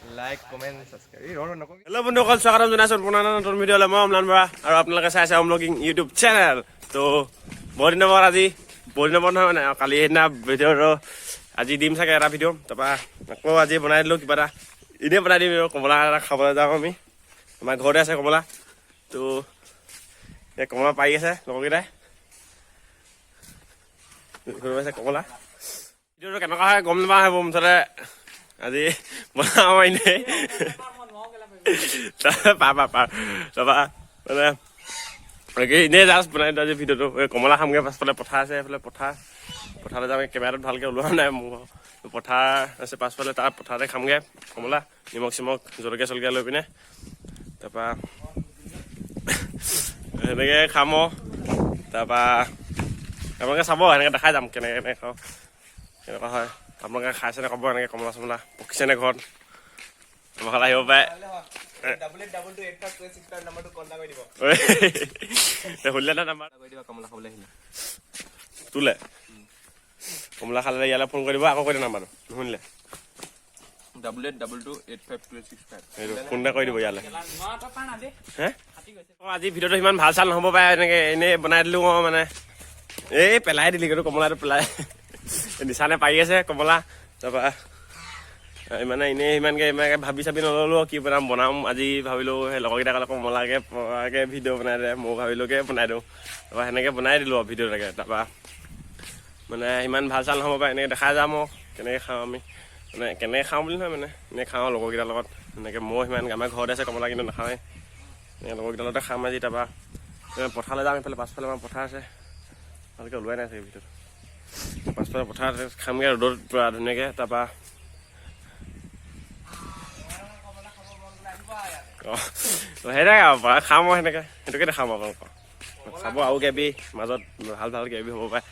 Like comment subscribe নকবি hello' বন্ধুসকল স্বাগতম জনাইছোঁ পুনৰ নতুন ভিডিঅ'লৈ মই অম্লান বৰা আৰু আপোনালোকে চাই আছে অমলকিং ইউটিউব চেনেল তো বহুত দিনৰ নহয় মানে কালি সেইদিনা ভিডিঅ'টো আজি দিম চাগে এটা ভিডিঅ' তাৰপৰা আকৌ আজি বনাই দিলোঁ কিবা এটা এনেই বনাই দিম আৰু কমলা এটা খাবলৈ যাওঁ আমি আমাৰ ঘৰতে আছে কমলা তো এই কমলা পাৰি আছে লগৰকেইটাই আছে কমলা ভিডিঅ'টো কেনেকুৱা হয় গম নাপাওঁ হ'ব মুঠতে আজি বনাওঁ এনেই তাৰপৰা মানে এনেই জাষ্ট বনাই দিওঁ আজি ভিডিঅ'টো এই কমলা খামগৈ পাছফালে পথাৰ আছে এইফালে পথাৰলৈ যাম কেমেৰাটোত ভালকৈ ওলোৱা নাই মোৰ পথাৰ আছে পাছফালে তাৰ পথাৰতে খামগৈ কমলা নিমখ চিমখ জলকীয়া লৈ পিনে তাৰপৰা সেনেকৈ খাম তাৰপৰা আপোনালোকে চাব সেনেকৈ দেখাই যাম কেনেকৈ খাওঁ কেনেকুৱা হয় আপোনালোকে খাইছেনে ক'ব এনেকৈ কমলা চমলা পকিছেনে ঘৰত তোমাক আহিব পাৰে তোলে কমলা খালে ইয়ালৈ ফোন কৰি দিব আকৌ কৈ দিয়া নাম্বাৰটো নুশুনিলে ফোন এটা কৰি দিব ইয়ালৈ হে আজি ভিডিঅ'টো সিমান ভাল চাল নহ'ব পাৰে এনেকৈ এনেই বনাই দিলোঁ মানে এই পেলাই দিলি কিন্তু কমলাটো পেলাই নিচানে পাৰি আছে কমলা তাৰপৰা মানে এনেই ইমানকৈ ভাবি চাবি নল'লোঁ কি বনাম আজি ভাবিলোঁ সেই লগৰকেইটা ক'লে কমলাকৈ ভিডিঅ' বনাই দে মই ভাবিলোঁকে বনাই দিওঁ তাৰপৰা সেনেকৈ বনাই দিলোঁ আৰু ভিডিঅ'টাকে তাৰপৰা মানে ইমান ভাল চাল নহ'ব পাৰে এনেকৈ দেখাই যাম আৰু কেনেকৈ খাওঁ আমি মানে কেনেকৈ খাওঁ বুলি নহয় মানে এনেই খাওঁ লগৰকেইটাৰ লগত এনেকৈ মই সিমান আমাৰ ঘৰতে আছে কমলা কিন্তু নাখাওঁৱে লগৰকেইটাৰ লগতে খাম আজি তাৰপৰা পথাৰলৈ যাম এইফালে পাছফালে আমাৰ পথাৰ আছে ভালকৈ ওলোৱাই নাই চাগে ভিডিঅ'টো পাছফালে পথাৰত খামগৈ ৰ'দত পূৰা ধুনীয়াকৈ তাৰপৰা অঁ সেইটোৱে আৰু খাম মই সেনেকৈ সেইটোকে দেখাম আপোনালোকক চাব আৰু কিবি মাজত ভাল কিবি হ'ব পাৰে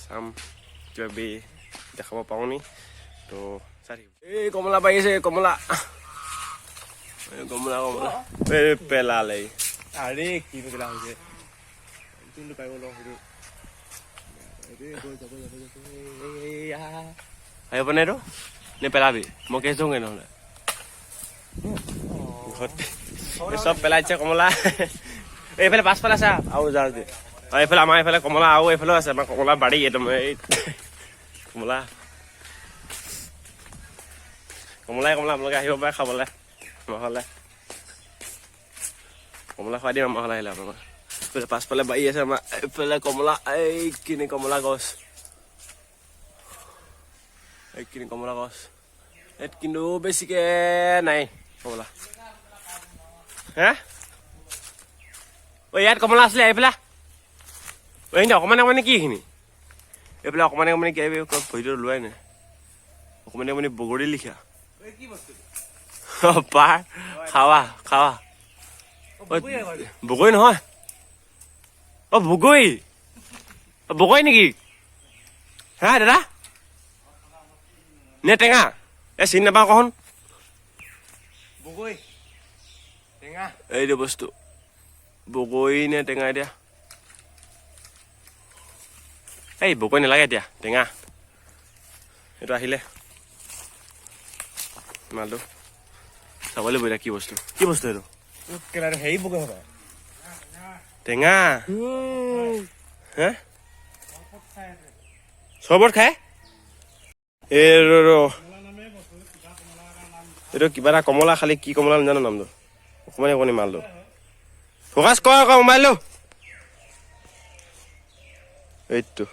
চাম কিবি দেখাব পাৰোঁ নি তো চাই থাকিব এই কমলা পাৰিছে কমলা এই পেলালে আৰে কি পেলা হৈছে পাৰিব আহিব নে এইটো নে পেলাবি মই কেছ দিওঁগৈ নহ'লে চব পেলাইছে কমলা এইফালে পাছফালে আছে আৰু যা এইফালে আমাৰ এইফালে কমলা আৰু এইফালেও আছে আমাৰ কমলা বাৰী একদম এই কমলাই আপোনালোকে আহিব পাৰে খাবলৈ আমাৰ ঘৰলৈ কমলা খুৱাই দিম আমাৰ ঘৰলৈ আহিলে আপোনালোকে এইফালে পাছফালে বাৰী আছে আমাৰ এইফালে কমলা এইখিনি কমলা গছ ইয়াত কিন্তু বেছিকৈ নাই কমলা হে ইয়াত কমলা আছিলে এইফালে এইখিনি অকণমান কি এইখিনি এইফালে অকণমান কি ভৰিটো লোৱাই নাই অকণমান বগৰী লিখা পাৰ খাৱা বগৰী নহয় বগৰী নেকি হা দাদা নে টেঙা চিনি নাপাওঁ কখন এইটো বস্তু বগৰী নে টেঙা এতিয়া এই বগৰী নালাগে এতিয়া টেঙা এইটো আহিলে মালটো চাব লাগিব এতিয়া কি বস্তু এইটো হেৰি বগৰী হ'ব টেঙা হে চৰবত খাই এইটো কিবা এটা কমলা খালি কি কমলা নাজানো নামটো অকণমানি মালটো ফকাচ কৰ আকৌ মোবাইলটো এইটো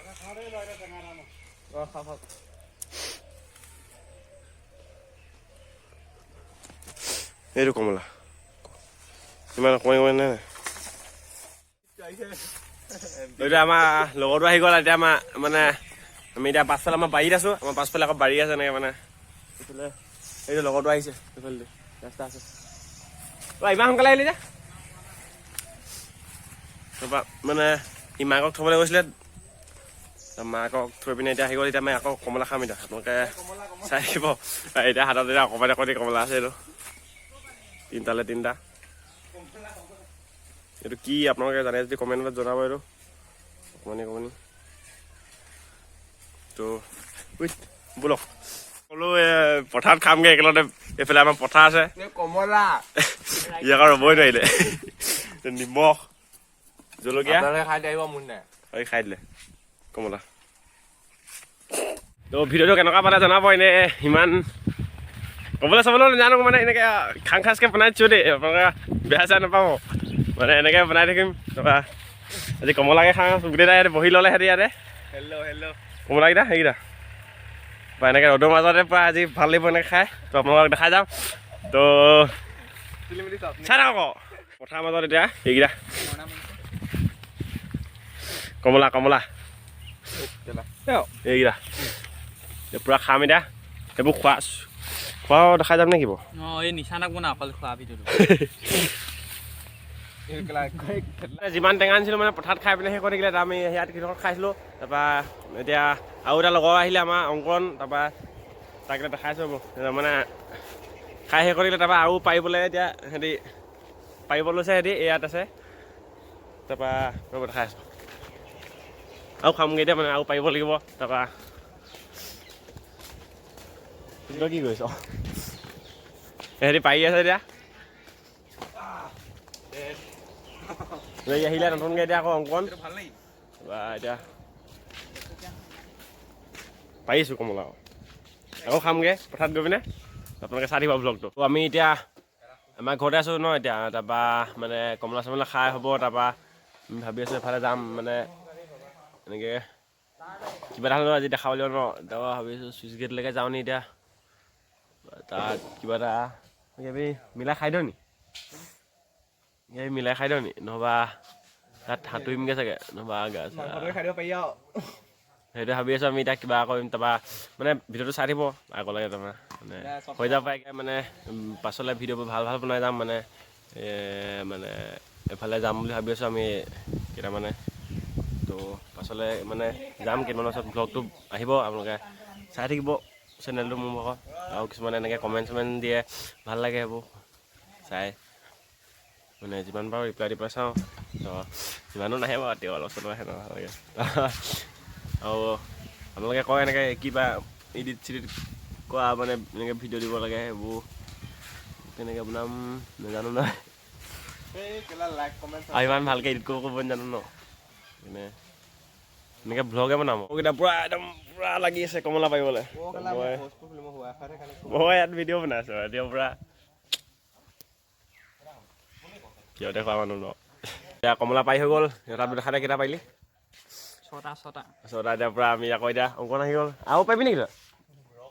এইটো কমলা ইমান অকণমানি নাই এইটো আমাৰ লগৰটো আহি গ'ল এতিয়া আমাৰ মানে আমি এতিয়া পাছফালে আমাৰ বাৰীত আছোঁ আমাৰ পাছফালে আকৌ বাৰী আছে এনেকৈ মানে এইফালে এইটো লগৰটো আহিছে এইফালে ৰাস্তা আছে ইমান সোনকালে আহিলি যে তাৰপৰা মানে সি মাকক থ'বলৈ গৈছিলে মাকক থৈ পিনে এতিয়া আহি গ'ল এতিয়া আমি আকৌ কমলা খাম এতিয়া আপোনালোকে চাই থাকিব এতিয়া হাতত এতিয়া অকণমান কমলা আছে এইটো তিনিটা এইটো কি আপোনালোকে জানে যদি কমেণ্টত জনাব এইটো অকণমানি তো ব'লক সকলো পথাৰত খামগে একেলগতে এইফালে আমাৰ পথাৰ আছে কমলা ইয়াক ৰবই নোৱাৰিলে নিমখ জলকীয়া খাই আহিব মন নাই খাই দিলে কমলা তো ভিডিঅ'টো কেনেকুৱা পালে জনাব এনে ইমান ক'বলৈ চাবলৈ নাজানো মানে এনেকৈ খাং খাচকৈ বনাই দিছোঁ দেই আপোনালোকে বেয়া চেয়া নাপাব মানে এনেকৈ বনাই থাকিম তাৰপৰা আজি কমলাকে খাওঁ গোটেইটা ইয়াতে বহি ল'লে সিহঁতে ইয়াতে কমলাকেইটা সেইকেইটা বা এনেকৈ ৰ'দৰ মাজতে পৰা আজি ভাল লাগিব এনেকৈ খাই তো আপোনালোকক দেখাই যাম তো চাই থাকক আকৌ পথাৰ মাজত এতিয়া সেইকেইটা কমলা এইকেইটা পূৰা খাম এতিয়া সেইবোৰ খোৱাও দেখাই যাম নে কিব এই নিচানক বনা অকল খোৱা ভিডিঅ'টো যিমান টেঙা আনিছিলোঁ মানে পথাৰত খাই পিনে শেষ কৰি থাকিলে আমি ইয়াত কৃষক খাইছিলোঁ তাৰপৰা এতিয়া আৰু এটা লগৰ আহিলে আমাৰ অংকন তাৰপৰা তাক এতিয়া দেখাইছোঁ মানে খাই শেষ কৰি থাকিলে তাৰপৰা আৰু পাৰিবলৈ এতিয়া সিহঁতি পাৰিব লৈছে সিহঁতি ইয়াত আছে তাৰপৰা ৰ'ব দেখাই আছোঁ আৰু খামগৈ এতিয়া মানে আৰু পাৰিব লাগিব তাৰপৰা কি কৰিছ সিহঁতি পাৰি আছে এতিয়া আহিলে নতুনকৈ এতিয়া আকৌ অংকন এতিয়া পাৰিছোঁ কমলা আকৌ খামগৈ পথাৰত গৈ পিনে আপোনালোকে চাই দিব ব্লগটো আমি এতিয়া আমাৰ ঘৰতে আছোঁ ন এতিয়া তাৰপৰা মানে কমলা চমলা খাই হ'ব তাৰপৰা আমি ভাবি আছোঁ এফালে যাম মানে এনেকৈ কিবা এটা হ'লেও আজি দেখাব লাগিব ন তাৰপৰা ভাবিছোঁ চুইচ গেটলৈকে যাওঁ নি এতিয়া তাত কিবা এটা মিলাই খাই দিওঁ নি মিলাই খাই দিওঁ নি নহবা তাত সাঁতুৰিমগৈ চাগে নহবা গা খাই দিব পাৰি আৰু সেইটো ভাবি আছোঁ আমি এতিয়া কিবা কৰিম তাৰপৰা মানে ভিডিঅ'টো চাই দিব আগলৈকে তাৰমানে মানে হৈ যাব পাৰে মানে পাছলৈ ভিডিঅ'বোৰ ভাল বনাই যাম মানে মানে এফালে যাম বুলি ভাবি আছোঁ আমি কেইটামানে তো পাছলৈ মানে যাম কেইটামানৰ পিছত ব্লগটো আহিব আপোনালোকে চাই থাকিব চেনেলটো মোৰ ভাগৰ আৰু কিছুমানে এনেকৈ কমেণ্ট চমেণ্ট দিয়ে ভাল লাগে সেইবোৰ চাই মানে যিমান পাৰোঁ ৰিপ্লাই দি পেলাই চাওঁ তো যিমানো নাহে বাৰু তেওঁ অলপ চলপ আহে ভাল লাগে আৰু আপোনালোকে কয় এনেকৈ কিবা এডিট চিডিট কৰা মানে এনেকৈ ভিডিঅ' দিব লাগে সেইবোৰ কেনেকৈ বনাম নাজানো নহয় আৰু ইমান ভালকৈ এডিট কৰিব নাজানো ন মানে এনেকৈ ভ্লগে বনাম কেইটা পূৰা একদম পূৰা লাগি আছে কমলা পাৰিবলৈ মই ইয়াত ভিডিঅ' বনাই আছোঁ এতিয়া পূৰা কিয় দেখুৱা মানুহ ন এতিয়া কমলা পাৰি হৈ গ'ল সিহঁত দেখাতে কেইটা পাৰিলি ছটা এতিয়া পূৰা আমি আকৌ এতিয়া অংকন আহি গ'ল আৰু পাৰিবি নেকি তই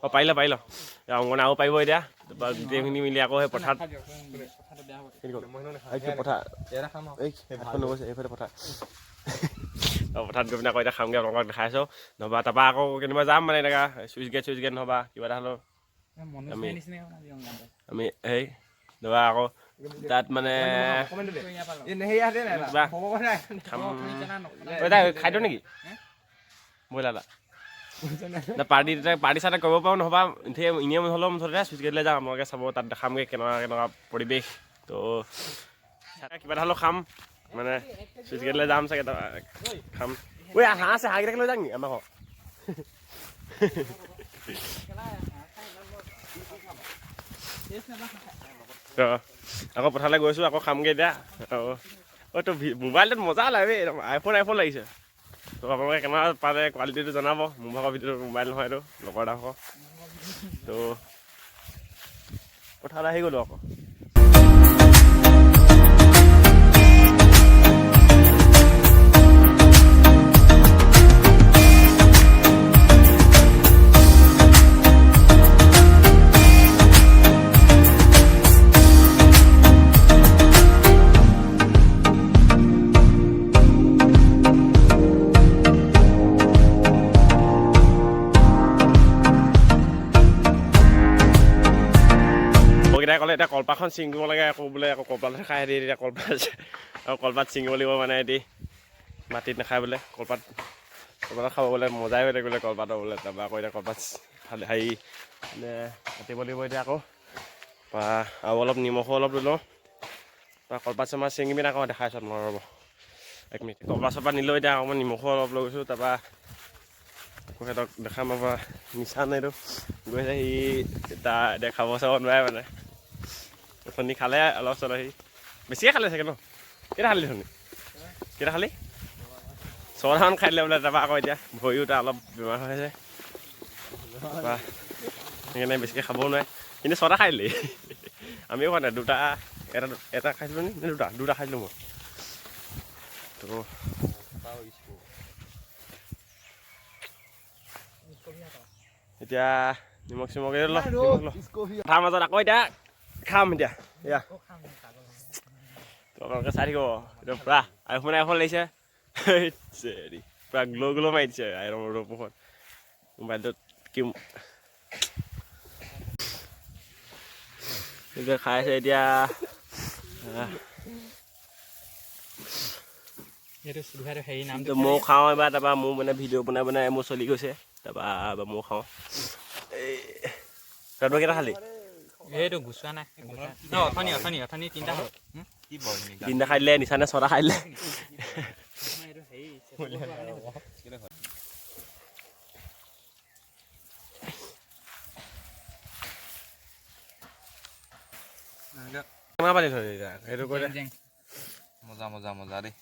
অঁ পাৰিল এতিয়া অংকনে আৰু পাৰিব এতিয়া তাৰপৰা গোটেইখিনি মিলি আকৌ সেই পথাৰত এইফালে পথাৰত গৈ পিনে আকৌ এতিয়া খামগৈ আপোনালোকক দেখাইছোঁ নহবা তাৰপৰা আকৌ কেনিবা যাম মানে এনেকুৱা চুইচ গেট নহবা কিবা এটা হ'লেও আমি হেৰি নহবা আকৌ তাত মানে খাই দিওঁ নেকি ব্ৰইলাৰ পাৰ্টি চাৰ্টি কৰিব পাৰোঁ নহবা এনেই হ'লেও মুঠতে চুইচ গেটলৈ যাম আপোনালোকে চাব তাত দেখামগৈ কেনেকুৱা পৰিৱেশ তো কিবা এটা হ'লেও খাম মানে চুইচ গেটলৈ যাম চাগে খাম ঐ হাঁহ আছে হাঁহকেইটাকে লৈ যাম নেকি আমাৰ ঘৰ আকৌ পথাৰলৈ গৈছোঁ আকৌ খামগৈ এতিয়া অঁ তো মোবাইলটোত মজা লাগে একদম আইফোন লাগিছে তো আপোনালোকে কেনেকুৱা পাৰে কোৱালিটিটো জনাব মোৰ ভাগৰ ভিতৰত মোবাইল নহয় এইটো লগৰ এটা ভাগৰ তো পথাৰলৈ আহি গ'লোঁ আকৌ ক'লে এতিয়া কলপাতখন ছিঙিব লাগে আকৌ বোলে আকৌ কলপাত খাই দিয়ে এতিয়া কলপাত ছিঙিব লাগিব মানে এটি মাটিত নাখায় বোলে কলপাত খাব বোলে মজাই হৈ থাকে বোলে কলপাতৰ বোলে তাৰপৰা আকৌ এতিয়া কলপাত হেৰি মানে কাটিব লাগিব এতিয়া আকৌ আৰু অলপ নিমখো অলপ লৈ লওঁ তাৰপৰা কলপাত চলপাত ছিঙি পিনে আকৌ দেখাইছোঁ আপোনালোকৰ ৰ'ব 1 মিনিট কলপাত চলপাত নিলেও এতিয়া অকণমান নিমখো অলপ লৈ গৈছোঁ তাৰপৰা সিহঁতক দেখাম আমাৰ নিচান এইটো গৈছে সি তাৰ দেখাব চাব নোৱাৰে মানে অথনি খালে অলপ চলপ সি বেছিয়ে খালে চাগে ন কেইটা খালি ধনি কেইটা খালি 6টামান খাই দিলে বোলে তাৰপৰা আকৌ এতিয়া ভৰিও তাৰ অলপ বেমাৰ হৈ আছে তাৰপৰা সেইকাৰণে বেছিকৈ খাবও নোৱাৰে কিন্তু 6টা খাই দিলে আমিও খোৱা নাই এটা খাইছিলোঁ নি দুটা খাইছিলোঁ মই তো এতিয়া নিমখ চিমখ তাৰ মাজত আকৌ এতিয়া খাম এতিয়া এয়া তোমালোকে চাই থাকিব এইটো পূৰা আইফোন লাগিছে পূৰা গ্ল' মাৰি দিছে আইৰনৰ পোহৰত মোবাইলটোত কি খাই আছে এতিয়া ময়ো খাওঁ এবাৰ তাৰপৰা মোৰ মানে ভিডিঅ' বনাই মোৰ চলি গৈছে তাৰপৰা ময়ো খাওঁ এই তই কেইটা খালি এইটো গুচোৱা নাই অথনি তিনিটা খাই দিলে নিচানে 6টা খাই দিলে কেনেকুৱা পালি থৈ সেইটো কৈ দে মজা দেই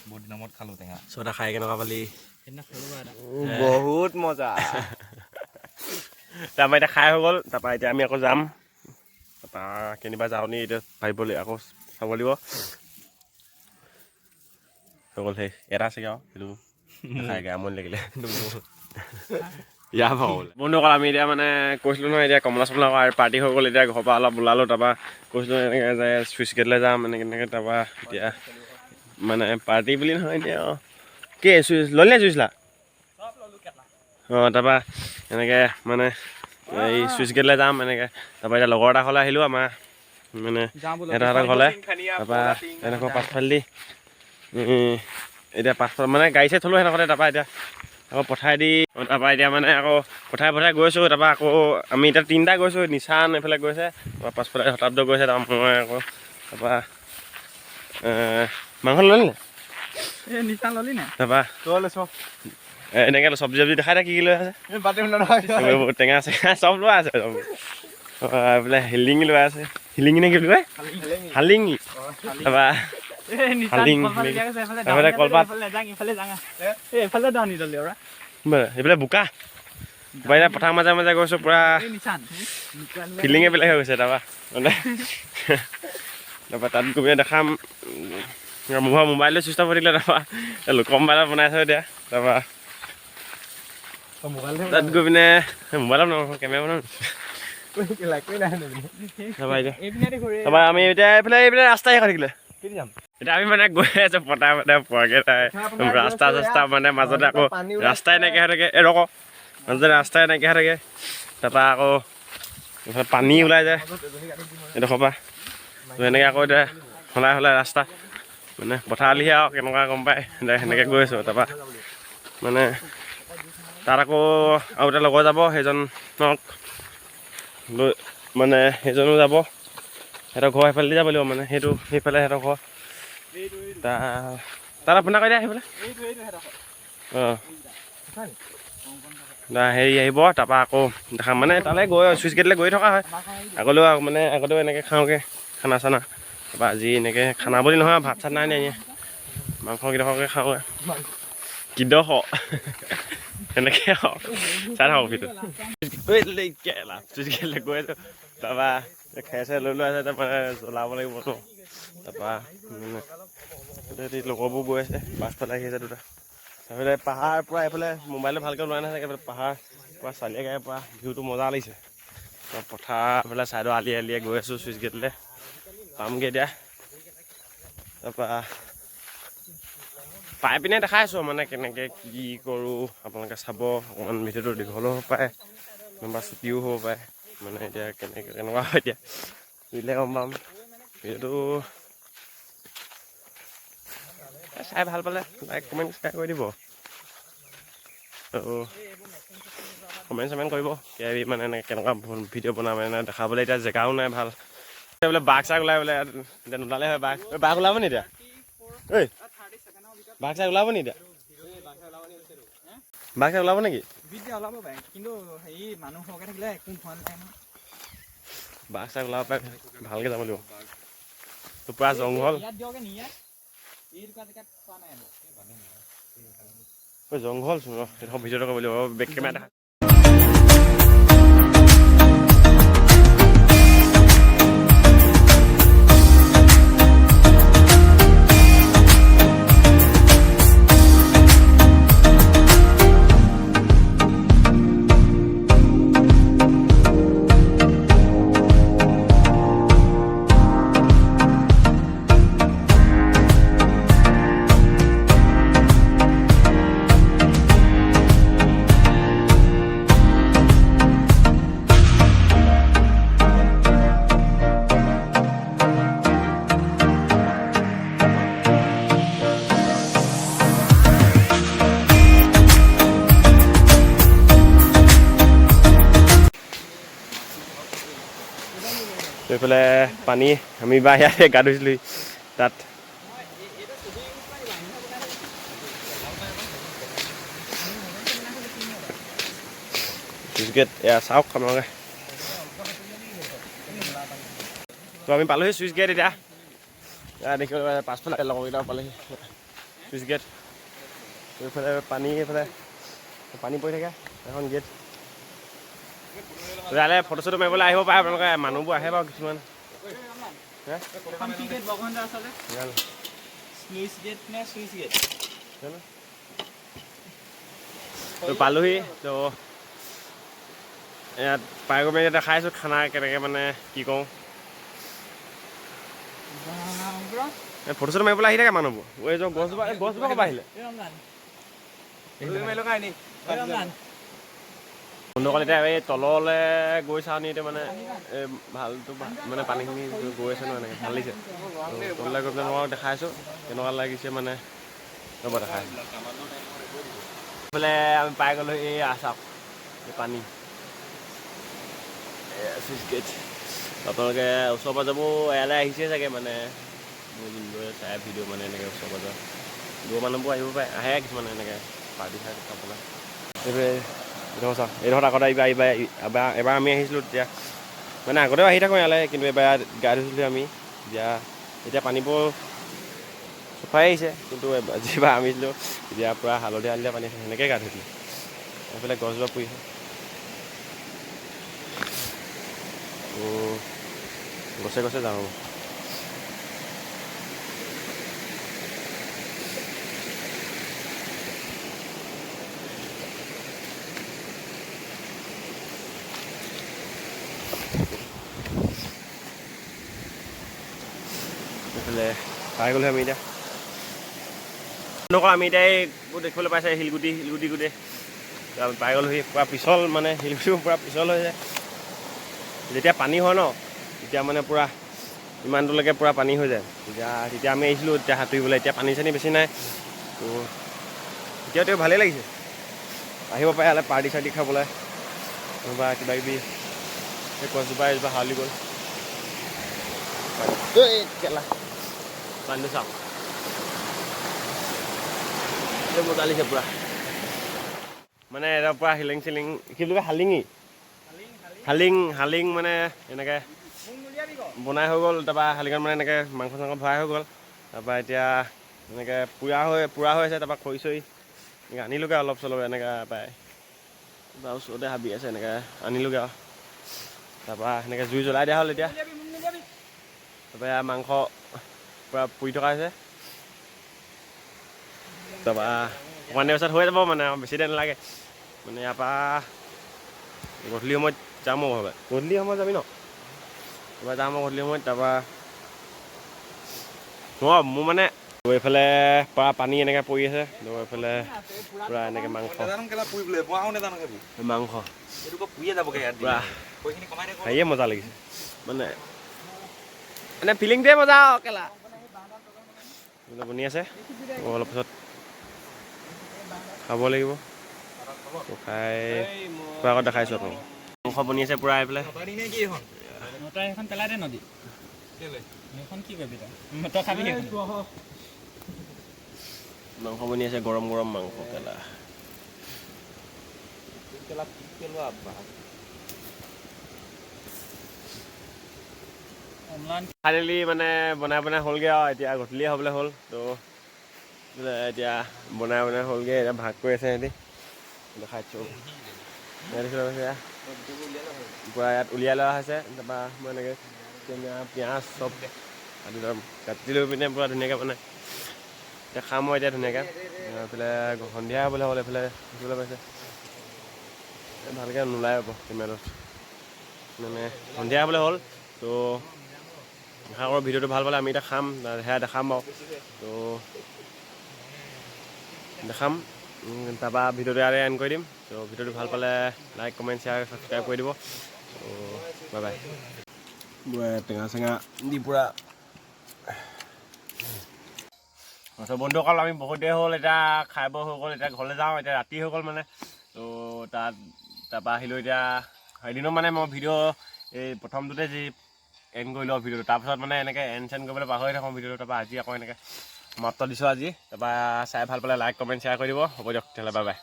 বহুত দিনৰ মূৰত খালোঁ টেঙা 6টা খাই কেনেকুৱা পালি বহুত মজা তাৰপৰা এতিয়া খাই হৈ গ'ল তাৰপৰা এতিয়া আমি আকৌ যাম তাৰপৰা কেনিবা যাওঁ নি এতিয়া ভাবিবলৈ আকৌ চাব লাগিব হৈ গ'ল সেই এটা চাগে আৰু সেইটো খাই গা আমনি লাগিলে ইয়াৰ ভাগৰ বন্ধুসকল আমি এতিয়া মানে কৈছিলোঁ নহয় এতিয়া কমলা চমলা পাৰ্টি হৈ গ'ল এতিয়া ঘৰৰ পৰা অলপ ওলালোঁ তাৰপৰা কৈছিলোঁ এনেকৈ যে চুইচ গেটলৈ যাম এনেকৈ তাৰপৰা এতিয়া মানে পাৰ্টি বুলি নহয় এতিয়া অঁ কি চুইচ ল'লি চুইচলা অঁ তাৰপৰা এনেকৈ মানে এই চুইচ গেটলৈ যাম এনেকৈ তাৰপৰা এতিয়া লগৰ এটা ঘৰলৈ আহিলোঁ আমাৰ মানে সিহঁতৰ ঘৰলৈ তাৰপৰা এনেকৈ পাছফালেদি এতিয়া পাছফাল মানে গাড়ী চাই থ'লোঁ সিহঁতৰ তাৰপৰা এতিয়া আকৌ পঠাই দি তাৰপৰা এতিয়া মানে আকৌ পঠাই গৈছোঁ তাৰপৰা আকৌ আমি এতিয়া 3টা গৈছোঁ নিচান এইফালে গৈছে তাৰপৰা পাছফালে শতাব্দ গৈছে তাৰপৰা মই আকৌ তাৰপৰা মাংস ল'লি নে তাৰপৰা এনেকৈ চব্জি দেখাই কি লৈ আছে টেঙা চেঙা চব লোৱা আছে এইফালে হিলিঙি লৈ আছে হিলিঙি নে কি বুলি কয় হালিঙি তাৰপৰা এইফালে বোকা এতিয়া পথাৰ মাজে মাজে গৈছোঁ পূৰা ফিলিঙে বেলেগ হৈ গৈছে তাৰপৰা মানে তাৰপৰা তাত গৈ পিনে দেখাম মোৰ মোবাইলটো চুইচ অফ হৈ থাকিলে তাৰপৰা লোকৰ মোবাইলত বনাইছোঁ এতিয়া তাৰপৰা তাত গৈ পিনে মোবাইলত নহয় কেমেৰা বনাওঁ তাৰপৰা আমি এতিয়া এইফালে ৰাস্তাই হৈ থাকিলে এতিয়া আমি মানে গৈ আছোঁ পতা পোৱাকৈ তাই ৰাস্তা চাস্তা মানে মাজতে আকৌ ৰাস্তাই নাইকিয়া হৈ থাকে ৰক মাজতে ৰাস্তাই নাইকিয়া হৈ থাকে তাৰপৰা আকৌ এইফালে পানী ওলাই যায় এইডোখৰ পৰা এনেকৈ আকৌ এতিয়া সলাই ৰাস্তা মানে পথাৰলিহে আৰু কেনেকুৱা গম পায় সেনেকৈ গৈ আছোঁ তাৰপৰা মানে তাত আকৌ আৰু এটা লগৰ যাব সেইজনক লৈ মানে সেইজনো যাব সিহঁতৰ ঘৰ সেইফালেদি যাব লাগিব মানে সেইফালে সিহঁতৰ ঘৰ তাত আপোনাৰ কৈ দিয়া আহিবলৈ অঁ হেৰি আহিব তাৰপৰা আকৌ দেখাম মানে তালৈ গৈ চুইচ গেটলৈ গৈ থকা হয় আগলৈও মানে আগতেও এনেকৈ খাওঁগৈ খানা চানা তাৰপৰা আজি এনেকৈ খানা বুলি নহয় ভাত চাত নাই নি মাংস কেইডোখৰকৈ খাওঁগৈ কিডোখ এনেকৈ চাই থাকক ভিতৰত চুইচ গেটলৈ গৈ আছোঁ তাৰপৰা খেৰ চেৰ লৈ আছে তাৰপৰা জ্বলাব লাগিব ন তাৰপৰা লগৰবোৰ গৈ আছে পাছফালে আহি আছে দুটা তাৰপিছতে পাহাৰ পৰা এইফালে মোবাইলটো ভালকৈ লোৱা নাথাকে এইফালে পাহাৰ পৰা চালিয়ে গায়ে পৰা ভিউটো মজা লাগিছে পথাৰ এইফালে ছাইডৰ আলিয়ে গৈ আছোঁ চুইচ গেটলৈ পামগৈ এতিয়া তাৰপৰা পাই পিনে দেখাই আছোঁ মানে কেনেকৈ কি কৰোঁ আপোনালোকে চাব অকণমান ভিডিঅ'টো দীঘলো হ'ব পাৰে বা ছুটিও হ'ব পাৰে মানে এতিয়া কেনেকুৱা হয় এতিয়া দিলে গম পাম ভিডিঅ'টো চাই ভাল পালে লাইক কমেণ্ট শ্বেয়াৰ কৰি দিব আৰু কমেণ্ট চমেণ্ট কৰিব মানে এনেকৈ কেনেকুৱা ভিডিঅ' বনাম মানে দেখাবলৈ এতিয়া জেগাও নাই ভাল বোলে বাঘ চাঘ ওলাই বোলে এতিয়া নোলালে হয় বাঘ ওলাব নি এতিয়া ঐ বাঘ চাঘ ওলাব নি এতিয়া বাঘ ওলাব নেকি? বিদ্যা ওলাব পাৰে কিন্তু হেৰি মানুহ সৰহকৈ থাকিলে একো ভয় নাথাকে নহয়। বাঘ চাঘ ওলাব পাৰে ভালকৈ যাব লাগিব। তো পুৰা জংঘল ইয়াত দিয়কে নি ইয়াত এই দুটা জেগাত পোৱা নাই জংঘল চোন সেইডোখৰ ভিতৰতে কৰিব লাগিব বেক কেমেৰা দেখা এইফালে পানী আমি বা ইয়াতে গা ধুইছিলোঁ তাত চুইচ গেট এয়া চাওক আপোনালোকে তো আমি পালোহি চুইচ গেট এতিয়া দেখিবলৈ পাছফালে লগৰকেইটাও পালেহি চুইচ গেট এইফালে পানী এইফালে পানী পৰি থাকে এখন গেট ইয়ালৈ ফটো চটো মাৰিবলৈ আহিব পাৰে আপোনালোকে মানুহবোৰ আহে বাৰু কিছুমান পালোহি তো ইয়াত পাই গৈ মেলি দেখাই আছোঁ খানা কেনেকৈ মানে কি কওঁ ফটো চটো মাৰিবলৈ আহি থাকে মানুহবোৰ এই গছজোপা ক'ৰ পৰা আহিলে বন্ধুসকল এতিয়া এই তললৈ গৈ চাওঁ নি এতিয়া মানে ভালটো মানে পানীখিনি গৈ আছে নহয় এনেকৈ ভাল লাগিছে তললৈ গৈ পেলাই মই দেখাই আছোঁ কেনেকুৱা লাগিছে মানে ৰ'ব দেখাই আছোঁ এইফালে আমি পাই গ'লোঁ এই চাওক এই পানী চুইচ গেট আপোনালোকে ওচৰ পাজৰবোৰ ইয়ালৈ আহিছে চাগে মানে মোৰ যোনবোৰে চাই ভিডিঅ' মানে এনেকৈ ওচৰ পাজৰ দূৰ মানুহবোৰ আহিব পাৰে আহে কিছুমানে এনেকৈ পাৰ্টি চাৰ্টি খাবলৈ এইডোখৰত আগতে এবাৰ আমি আহিছিলোঁ তেতিয়া মানে আগতেও আহি থাকোঁ ইয়ালৈ কিন্তু এবাৰ গা ধুইছিলোঁ আমি এতিয়া পানীবোৰ চফাই আহিছে কিন্তু যিবাৰ আমি আহিছিলোঁ তেতিয়া পূৰা হালধীয়া পানী সেনেকৈ গা ধুইছিলোঁ এইফালে গছজোপা পৰিছে গছে গছে যাওঁ এইফালে পাই গ'লোঁ আমি এতিয়া আমি এতিয়া এইবোৰ দেখিবলৈ পাইছে শিলগুটি গোটেই আমি পাই গ'লোহি পূৰা পিছল মানে শিলগুটিবোৰ পূৰা পিছল হৈ যায় যেতিয়া পানী হয় ন তেতিয়া মানে পূৰা ইমানটোলৈকে পূৰা পানী হৈ যায় তেতিয়া আমি আহিছিলোঁ তেতিয়া সাঁতুৰিবলৈ এতিয়া পানী চানী বেছি নাই তো এতিয়াও তেওঁ ভালেই লাগিছে আহিব পাৰে ইয়ালৈ পাৰ্টি চাৰ্টি খাবলৈ বা কিবা কিবি এই গছজোপা এজোপা হাৱলি গ'ল কেলা পানীটো চাওক মজা লাগিছে পূৰা মানে এটা পূৰা শিলিং চিলিং কি বুলি কয় হালিং মানে এনেকৈ বনাই হৈ গ'ল তাৰপৰা শালিঙত মানে এনেকৈ মাংস চাংস ভৰাই হৈ গ'ল তাৰপৰা এতিয়া এনেকৈ পুৰা হৈ আছে তাৰপৰা খৰি চৰি এনেকৈ আনিলোগৈ অলপ চলপ এনেকৈ পায় তাৰপৰা ওচৰতে হাবি আছে এনেকৈ আনিলোগৈ আৰু তাৰপৰা সেনেকৈ জুই জ্বলাই দিয়া হ'ল এতিয়া তাৰপৰা মাংস পূৰা পুৰি থকা হৈছে তাৰপৰা অকণমান দেৰি পাছত হৈ যাব মানে বেছি দেৰি নালাগে মানে ইয়াৰ পৰা গধূলি সময়ত যাম মই ভাবে গধূলি সময়ত যাবি ন তাৰপৰা যাম মই গধূলি সময়ত তাৰপৰা মোৰ মানে এইফালে পৰা পানী এনেকৈ পৰি আছে এইফালে পূৰা এনেকৈ মাংস হেৰিয়ে মজা লাগিছে মানে মানে ফিলিংটোৱে মজা আৰু কেলা বনি আছে অলপ পিছত খাব লাগিব খাই পূৰা আগত দেখাইছোঁ আপোনাক মাংস বনি আছে পূৰা এইফালে পেলাই দে নদী কি কৰিবি মাংস বনি আছে গৰম মাংস কেলা ফাইনেলি মানে বনাই হ'লগৈ আৰু এতিয়া গধূলি হ'বলৈ হ'ল তো এতিয়া বনাই হ'লগৈ এতিয়া ভাগ কৰি আছে সিহঁতি দেখাইছোঁ পূৰা ইয়াত উলিয়াই লোৱা হৈছে তাৰপৰা মই এনেকৈ পিঁয়াজ চব আদি কাটি লৈ পিনে পূৰা ধুনীয়াকৈ বনাই এতিয়া খাম মই এতিয়া ধুনীয়াকৈ এইফালে সন্ধিয়া হ'বলৈ হ'ল এইফালে দেখিবলৈ পাইছে ভালকৈ নোলাই হ'ব কেমেৰাত মানে সন্ধিয়া হ'বলৈ হ'ল তো আশা কৰোঁ ভিডিঅ'টো ভাল পালে আমি এতিয়া খাম সেয়া দেখাম বাৰু তো দেখাম তাৰপৰা ভিডিঅ'টো ইয়াতে এণ্ড কৰি দিম তো ভিডিঅ'টো ভাল পালে লাইক কমেণ্ট শ্বেয়াৰ ছাবস্ক্ৰাইব কৰি দিব তো বাই বাই টেঙা চেঙা দি পূৰা বন্ধুসকল আমি বহুত দেৰি হ'ল এতিয়া খাই বৈ হৈ গ'ল এতিয়া ঘৰলৈ যাওঁ এতিয়া ৰাতি হৈ গ'ল মানে তো তাৰপৰা আহিলোঁ এতিয়া এদিনো মানে মই ভিডিঅ' এই প্ৰথমটোতে যি এণ্ড কৰি লওঁ ভিডিঅ'টো তাৰপিছত মানে এনেকৈ এণ্ড চেণ্ড কৰিবলৈ পাহৰি থাকোঁ ভিডিঅ'টো তাৰপৰা আজি আকৌ এনেকৈ সমাপ্ত দিছোঁ আজি তাৰপৰা চাই ভাল পালে লাইক কমেণ্ট শ্বেয়াৰ কৰি দিব হ'ব দিয়ক তেতিয়াহ'লে বাই বাই